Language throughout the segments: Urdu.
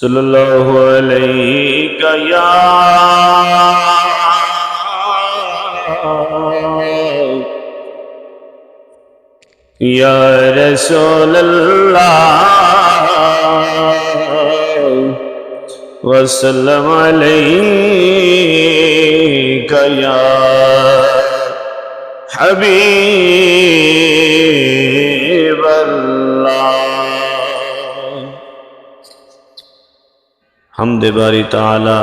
صلی اللہ علیہ یا رسول اللہ وسلم علیک یا حبیب اللہ۔ حمد باری تعالی۔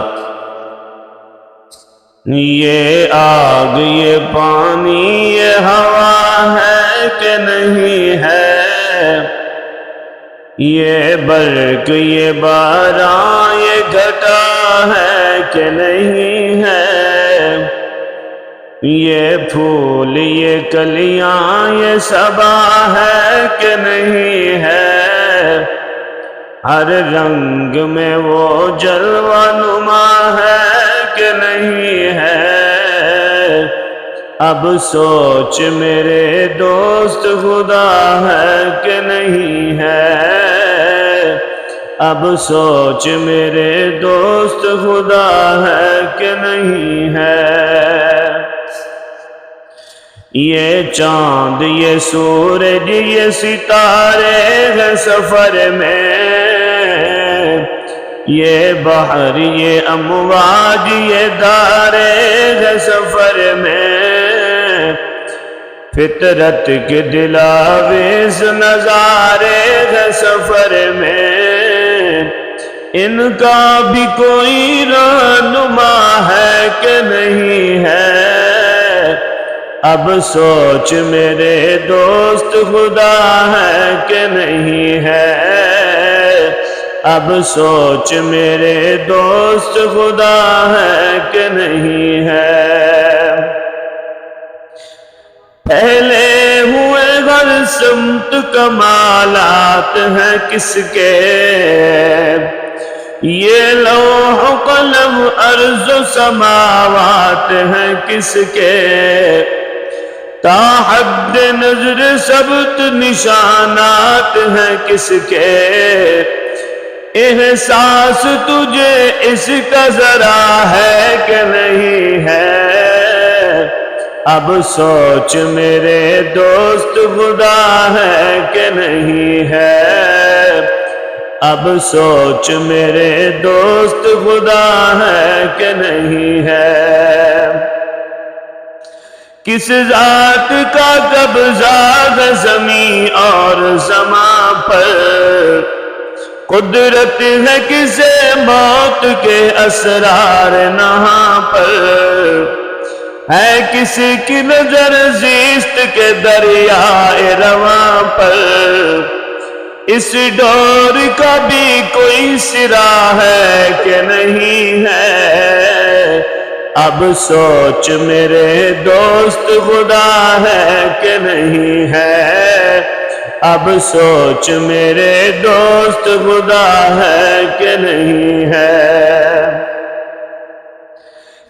یہ آگ، یہ پانی، یہ ہوا ہے کہ نہیں ہے؟ یہ برق، یہ باران، یہ گھٹا ہے کہ نہیں ہے؟ یہ پھول، یہ کلیاں، یہ صبا ہے کہ نہیں ہے؟ ہر رنگ میں وہ جلوہ نما ہے کہ نہیں ہے؟ اب سوچ میرے دوست خدا ہے کہ نہیں ہے؟ اب سوچ میرے دوست خدا ہے کہ نہیں ہے؟ یہ چاند، یہ سورج، یہ ستارے ہیں سفر میں، یہ بحر، یہ امواج، یہ دارے ہیں سفر میں، فطرت کے دلاویز نظارے ہیں سفر میں، ان کا بھی کوئی رہنما ہے کہ نہیں ہے؟ اب سوچ میرے دوست خدا ہے کہ نہیں ہے؟ اب سوچ میرے دوست خدا ہے کہ نہیں ہے؟ پھیلے ہوئے ہر سمت کمالات ہیں کس کے؟ یہ لوح و قلم ارض و سماوات ہیں کس کے؟ تا حد نظر ثبت نشانات ہیں کس کے؟ احساس تجھے اس کا ذرا ہے کہ نہیں ہے؟ اب سوچ میرے دوست خدا ہے کہ نہیں ہے؟ اب سوچ میرے دوست خدا ہے کہ نہیں ہے؟ کس ذات کا قبضہ ہے زمین اور زمان پر؟ قدرت ہے کسے موت کے اسرار نہاں پر؟ ہے کسی کی نظر زیست کے دریائے رواں پر؟ اس ڈور کا بھی کوئی سرا ہے کہ نہیں ہے؟ اب سوچ میرے دوست خدا ہے کہ نہیں ہے؟ اب سوچ میرے دوست خدا ہے کہ نہیں ہے؟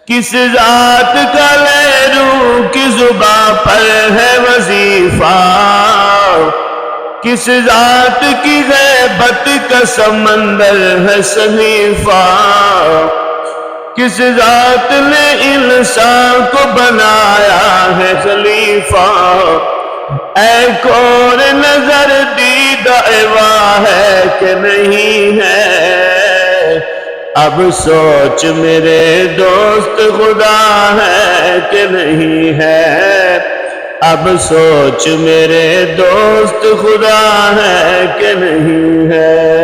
کس ذات کا لہرو کی زباں پر ہے وظیفہ؟ کس ذات کی غیبت کا سمندر ہے صحیفہ؟ کس ذات نے انسان کو بنایا ہے خلیفہ؟ اے کون نظر دیدہ ایواں ہے کہ نہیں ہے؟ اب سوچ میرے دوست خدا ہے کہ نہیں ہے؟ اب سوچ میرے دوست خدا ہے کہ نہیں ہے؟